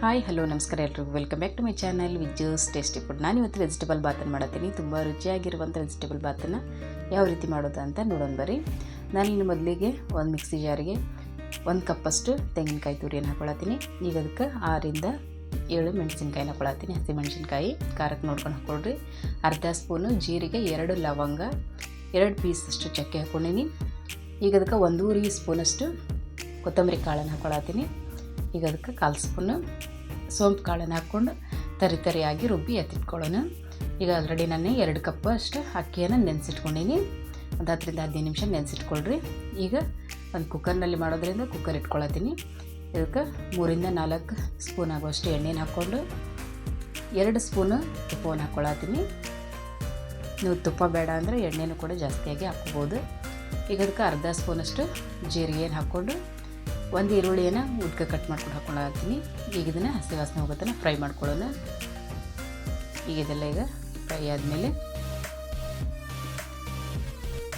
Hi hello ನಮಸ್ಕಾರ ಎಲ್ರಿಗೂ welcome back to my channel Vijju's tasty food. ನಾನಿವತ್ತು ವೆಜಿಟೇಬಲ್ ಬಾತನ್ನು ಮಾಡತ್ತೀನಿ. ತುಂಬ ರುಚಿಯಾಗಿರುವಂಥ ವೆಜಿಟೇಬಲ್ ಬಾತನ್ನು ಯಾವ ರೀತಿ ಮಾಡೋದು ಅಂತ ನೋಡೋಣ ಬರ್ರಿ. ನಾನಿನ್ನು ಮೊದಲಿಗೆ ಒಂದು ಮಿಕ್ಸಿ ಜಾರಿಗೆ 1 ಕಪ್ಪಷ್ಟು ತೆಂಗಿನಕಾಯಿ ತುರಿಯನ್ನು ಹಾಕೊಳತ್ತೀನಿ. ಈಗ ಅದಕ್ಕೆ 6 ರಿಂದ 7 ಮೆಣಸಿನ್ಕಾಯಿನ ಹಾಕೊಳತ್ತೀನಿ. ಹಸಿ ಮೆಣಸಿನ್ಕಾಯಿ ಖಾರಕ್ಕೆ ನೋಡ್ಕೊಂಡು ಹಾಕ್ಕೊಳ್ರಿ. ಅರ್ಧ ಸ್ಪೂನು ಜೀರಿಗೆ, 2 ಲವಂಗ, 2 ಪೀಸಷ್ಟು ಚಕ್ಕೆ ಹಾಕ್ಕೊಂಡೀನಿ. ಈಗ ಅದಕ್ಕೆ 1 ಸ್ಪೂನಷ್ಟು ಕೊತ್ತಂಬರಿ ಕಾಳನ್ನು ಹಾಕೊಳತ್ತೀನಿ. ಈಗ ಅದಕ್ಕೆ 1/4 ಸ್ಪೂನು ಸೋಂಪು ಕಾಳನ್ನು ಹಾಕ್ಕೊಂಡು ತರಿಯಾಗಿ ರುಬ್ಬಿ ಎತ್ತಿಟ್ಕೊಳ್ಳೋಣ. ಈಗ ಆಲ್ರೆಡಿ ನಾನು 2 ಕಪ್ ಅಷ್ಟು ಅಕ್ಕಿಯನ್ನು ನೆನೆಸಿಟ್ಕೊಂಡೀನಿ. ಒಂದು 10 ರಿಂದ 15 ನಿಮಿಷ ನೆನೆಸಿಟ್ಕೊಳ್ರಿ. ಈಗ ಒಂದು ಕುಕ್ಕರ್ನಲ್ಲಿ ಮಾಡೋದ್ರಿಂದ ಕುಕ್ಕರ್ ಇಟ್ಕೊಳತ್ತೀನಿ. ಇದಕ್ಕೆ 3 ರಿಂದ 4 ಸ್ಪೂನ್ ಆಗುವಷ್ಟು ಎಣ್ಣೆನ ಹಾಕ್ಕೊಂಡು 2 ಸ್ಪೂನು ತುಪ್ಪವನ್ನು ಹಾಕ್ಕೊಳತ್ತೀನಿ. ನೀವು ತುಪ್ಪ ಬೇಡ ಅಂದರೆ ಎಣ್ಣೆನೂ ಕೂಡ ಜಾಸ್ತಿಯಾಗಿ ಹಾಕ್ಕೋಬೋದು. ಈಗ ಅದಕ್ಕೆ ಅರ್ಧ ಸ್ಪೂನಷ್ಟು ಜೀರಿಗೆಯನ್ನು ಹಾಕ್ಕೊಂಡು 1 ಈರುಳ್ಳಿಯನ್ನು ಉದ್ಕ ಕಟ್ ಮಾಡ್ಕೊಂಡು ಹಾಕ್ಕೊಳತ್ತೀನಿ. ಈಗ ಇದನ್ನು ಹಸಿ ವಾಸನೆ ಹೋಗೋತನ ಫ್ರೈ ಮಾಡ್ಕೊಳ್ಳೋಣ. ಈಗ ಇದೆಲ್ಲ ಈಗ ಫ್ರೈ ಆದಮೇಲೆ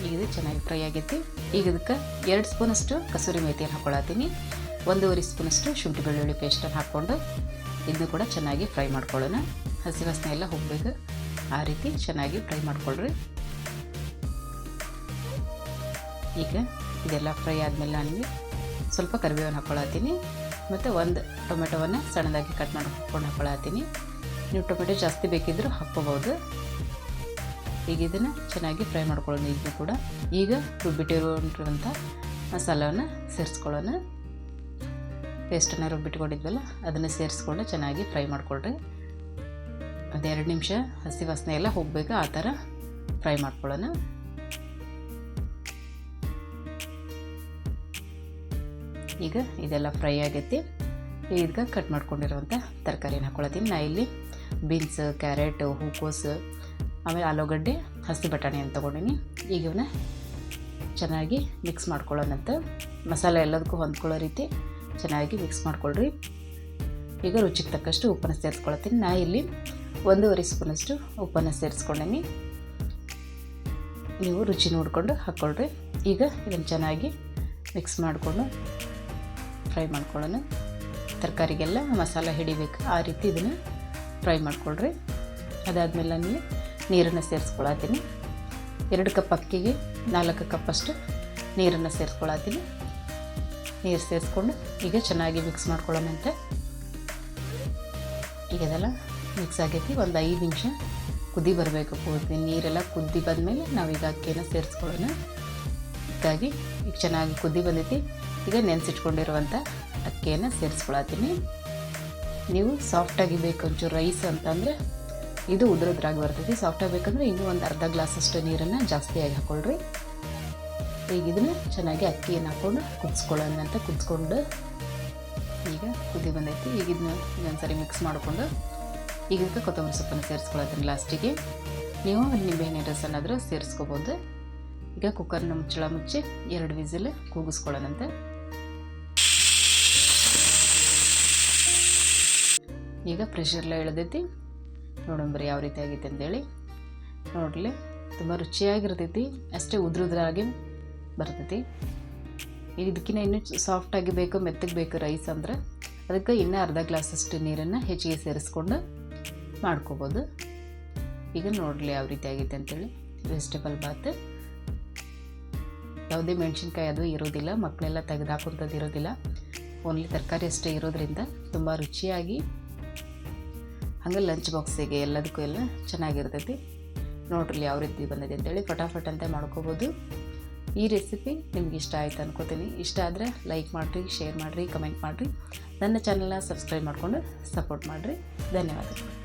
ಈಗ ಇದು ಚೆನ್ನಾಗಿ ಫ್ರೈ ಆಗೈತಿ. ಈಗ ಇದಕ್ಕೆ 2 ಸ್ಪೂನಷ್ಟು ಕಸೂರಿ ಮೇಥಿಯನ್ನು ಹಾಕ್ಕೊಳತ್ತೀನಿ. 1.5 ಸ್ಪೂನಷ್ಟು ಶುಂಠಿ ಬೆಳ್ಳುಳ್ಳಿ ಪೇಸ್ಟನ್ನು ಹಾಕ್ಕೊಂಡು ಇದನ್ನು ಕೂಡ ಚೆನ್ನಾಗಿ ಫ್ರೈ ಮಾಡ್ಕೊಳ್ಳೋಣ. ಹಸಿ ವಾಸನೆ ಎಲ್ಲ ಹೋಗಬೇಕು, ಆ ರೀತಿ ಚೆನ್ನಾಗಿ ಫ್ರೈ ಮಾಡ್ಕೊಳ್ರಿ. ಈಗ ಇದೆಲ್ಲ ಫ್ರೈ ಆದಮೇಲೆ ನನಗೆ ಸ್ವಲ್ಪ ಕರಿಬೇವನ್ನು ಹಾಕ್ಕೊಳತ್ತೀನಿ ಮತ್ತು 1 ಟೊಮೆಟೊವನ್ನು ಸಣ್ಣದಾಗಿ ಕಟ್ ಮಾಡ್ಕೊಂಡು ಹಾಕ್ಕೊಳತ್ತೀನಿ. ನೀವು ಟೊಮೆಟೊ ಜಾಸ್ತಿ ಬೇಕಿದ್ದರೂ ಹಾಕ್ಕೋಬೋದು. ಈಗ ಇದನ್ನು ಚೆನ್ನಾಗಿ ಫ್ರೈ ಮಾಡ್ಕೊಳ್ಳೋಣ. ಇದನ್ನು ಕೂಡ ಈಗ ರುಬ್ಬಿಟ್ಟಿರುವಂಥ ಮಸಾಲವನ್ನು ಸೇರಿಸ್ಕೊಳ್ಳೋಣ. ಪೇಸ್ಟನ್ನು ರುಬ್ಬಿಟ್ಕೊಂಡಿದ್ವಲ್ಲ ಅದನ್ನು ಸೇರಿಸ್ಕೊಂಡು ಚೆನ್ನಾಗಿ ಫ್ರೈ ಮಾಡ್ಕೊಳ್ರಿ. ಒಂದು 2 ನಿಮಿಷ ಹಸಿ ವಾಸನೆ ಎಲ್ಲ ಹೋಗಬೇಕು, ಆ ಥರ ಫ್ರೈ ಮಾಡ್ಕೊಳ್ಳೋಣ. ಈಗ ಇದೆಲ್ಲ ಫ್ರೈ ಆಗೈತಿ. ಈಗ ಕಟ್ ಮಾಡ್ಕೊಂಡಿರುವಂಥ ತರಕಾರಿನ ಹಾಕ್ಕೊಳತ್ತೀನಿ. ನಾ ಇಲ್ಲಿ ಬೀನ್ಸ್, ಕ್ಯಾರೆಟ್, ಹೂಕೋಸು, ಆಮೇಲೆ ಆಲೂಗಡ್ಡೆ, ಹಸಿ ಬಟಾಣಿ ಅಂತ ತೊಗೊಂಡಿನಿ. ಈಗ ಇವನ್ನ ಚೆನ್ನಾಗಿ ಮಿಕ್ಸ್ ಮಾಡ್ಕೊಳ್ಳೋಣಂತ. ಮಸಾಲೆ ಎಲ್ಲದಕ್ಕೂ ಹೊಂದ್ಕೊಳ್ಳೋ ರೀತಿ ಚೆನ್ನಾಗಿ ಮಿಕ್ಸ್ ಮಾಡ್ಕೊಳ್ರಿ. ಈಗ ರುಚಿಗೆ ತಕ್ಕಷ್ಟು ಉಪ್ಪನ್ನು ಸೇರಿಸ್ಕೊಳತ್ತೀನಿ. ನಾ ಇಲ್ಲಿ 1.5 ಸ್ಪೂನಷ್ಟು ಉಪ್ಪನ್ನು ಸೇರಿಸ್ಕೊಂಡೀನಿ. ನೀವು ರುಚಿ ನೋಡಿಕೊಂಡು ಹಾಕ್ಕೊಳ್ರಿ. ಈಗ ಇದನ್ನು ಚೆನ್ನಾಗಿ ಮಿಕ್ಸ್ ಮಾಡಿಕೊಂಡು ಫ್ರೈ ಮಾಡ್ಕೊಳ್ಳೋಣ. ತರಕಾರಿಗೆಲ್ಲ ಮಸಾಲೆ ಹಿಡಿಬೇಕು, ಆ ರೀತಿ ಇದನ್ನು ಫ್ರೈ ಮಾಡ್ಕೊಳ್ರಿ. ಅದಾದಮೇಲೆ ನಾನು ನೀರನ್ನು ಸೇರಿಸ್ಕೊಳತ್ತೀನಿ. 2 ಕಪ್ ಅಕ್ಕಿಗೆ 4 ಕಪ್ಪಷ್ಟು ನೀರನ್ನು ಸೇರಿಸ್ಕೊಳತ್ತೀನಿ. ನೀರು ಸೇರಿಸ್ಕೊಂಡು ಈಗ ಚೆನ್ನಾಗಿ ಮಿಕ್ಸ್ ಮಾಡ್ಕೊಳ್ಳೋಣಂತೆ. ಈಗ ಇದೆಲ್ಲ ಮಿಕ್ಸ್ ಆಗೈತಿ. ಒಂದು 5 ನಿಮಿಷ ಕುದಿ ಬರಬೇಕು. ಪೂರ್ತಿ ನೀರೆಲ್ಲ ಕುದಿ ಬಂದಮೇಲೆ ನಾವೀಗ ಅಕ್ಕಿಯನ್ನು ಸೇರಿಸ್ಕೊಳ್ಳೋಣ. ಹೀಗಾಗಿ ಈಗ ಚೆನ್ನಾಗಿ ಕುದಿ ಬಂದೈತಿ. ಈಗ ನೆನೆಸಿಟ್ಕೊಂಡಿರುವಂಥ ಅಕ್ಕಿಯನ್ನು ಸೇರಿಸ್ಕೊಳತ್ತೀನಿ. ನೀವು ಸಾಫ್ಟಾಗಿ ಬೇಕು ಒಂಚೂರು ರೈಸ್ ಅಂತಂದರೆ ಇದು ಉದುರೋದ್ರಾಗಿ ಬರ್ತೈತಿ. ಸಾಫ್ಟಾಗಿ ಬೇಕಂದ್ರೆ ಇನ್ನೂ ಒಂದು ಅರ್ಧ ಗ್ಲಾಸಷ್ಟು ನೀರನ್ನು ಜಾಸ್ತಿಯಾಗಿ ಹಾಕ್ಕೊಳ್ರಿ. ಈಗ ಇದನ್ನು ಚೆನ್ನಾಗಿ ಅಕ್ಕಿಯನ್ನು ಹಾಕ್ಕೊಂಡು ಕುದಿಸ್ಕೊಳ್ಳೋಣ ಅಂತ ಕುದಿಸ್ಕೊಂಡು ಈಗ ಕುದಿ ಬಂದೈತಿ. ಈಗ ಇದನ್ನ ಇನ್ನೊಂದ್ಸರಿ ಮಿಕ್ಸ್ ಮಾಡಿಕೊಂಡು ಈಗ ಇದಕ್ಕೆ ಕೊತ್ತಂಬರಿ ಸೊಪ್ಪನ್ನು ಸೇರಿಸ್ಕೊಳತ್ತೀನಿ ಲಾಸ್ಟಿಗೆ. ನೀವು ನಿಂಬೆಹಣ್ಣಿನ ರಸನಾದರೂ ಸೇರಿಸ್ಕೋಬೋದು. ಈಗ ಕುಕ್ಕರ್ನ ಮುಚ್ಚಳ ಮುಚ್ಚಿ 2 ವಿಸಿಲ್ ಕೂಗಿಸ್ಕೊಳ್ಳೋಣಂತೆ. ಈಗ ಪ್ರೆಷರ್ಲ ಇಳಿದೈತಿ. ನೋಡೋಣ ಬರೀ ಯಾವ ರೀತಿ ಆಗೈತೆ ಅಂತೇಳಿ. ನೋಡಲಿ ತುಂಬ ರುಚಿಯಾಗಿರ್ತೈತಿ, ಅಷ್ಟೇ ಉದ್ರಾಗಿ ಬರ್ತೈತಿ. ಈಗ ಇದಕ್ಕಿಂತ ಇನ್ನೂ ಸಾಫ್ಟಾಗಿ ಬೇಕು, ಮೆತ್ತಗೆ ಬೇಕು ರೈಸ್ ಅಂದ್ರೆ ಅದಕ್ಕೆ ಇನ್ನೂ ಅರ್ಧ ಗ್ಲಾಸಷ್ಟು ನೀರನ್ನು ಹೆಚ್ಚಿಗೆ ಸೇರಿಸ್ಕೊಂಡು ಮಾಡ್ಕೋಬೋದು. ಈಗ ನೋಡಲಿ ಯಾವ ರೀತಿ ಆಗೈತೆ ಅಂತೇಳಿ. ವೆಜಿಟೇಬಲ್ ಬಾತ್ ಯಾವುದೇ ಮೆಣಸಿನ್ಕಾಯಿ ಅದು ಇರೋದಿಲ್ಲ, ಮಕ್ಕಳೆಲ್ಲ ತೆಗೆದು ಹಾಕುವಂಥದ್ದು ಇರೋದಿಲ್ಲ, ಓನ್ಲಿ ತರಕಾರಿ ಅಷ್ಟೇ ಇರೋದ್ರಿಂದ ತುಂಬ ರುಚಿಯಾಗಿ ಹಂಗೆ ಲಂಚ್ ಬಾಕ್ಸಿಗೆ ಎಲ್ಲದಕ್ಕೂ ಎಲ್ಲ ಚೆನ್ನಾಗಿರ್ತೈತಿ. ನೋಡ್ರಿ ಯಾವ ರೀತಿ ಬಂದಿದೆ ಅಂತೇಳಿ. ಫಟಾಫಟ್ ಅಂತ ಮಾಡ್ಕೋಬೋದು. ಈ ರೆಸಿಪಿ ನಿಮ್ಗೆ ಇಷ್ಟ ಆಯ್ತು ಅನ್ಕೋತೀನಿ. ಇಷ್ಟ ಆದರೆ ಲೈಕ್ ಮಾಡಿರಿ, ಶೇರ್ ಮಾಡಿರಿ, ಕಮೆಂಟ್ ಮಾಡಿರಿ. ನನ್ನ ಚಾನಲ್ನ ಸಬ್ಸ್ಕ್ರೈಬ್ ಮಾಡಿಕೊಂಡು ಸಪೋರ್ಟ್ ಮಾಡಿರಿ. ಧನ್ಯವಾದಗಳು.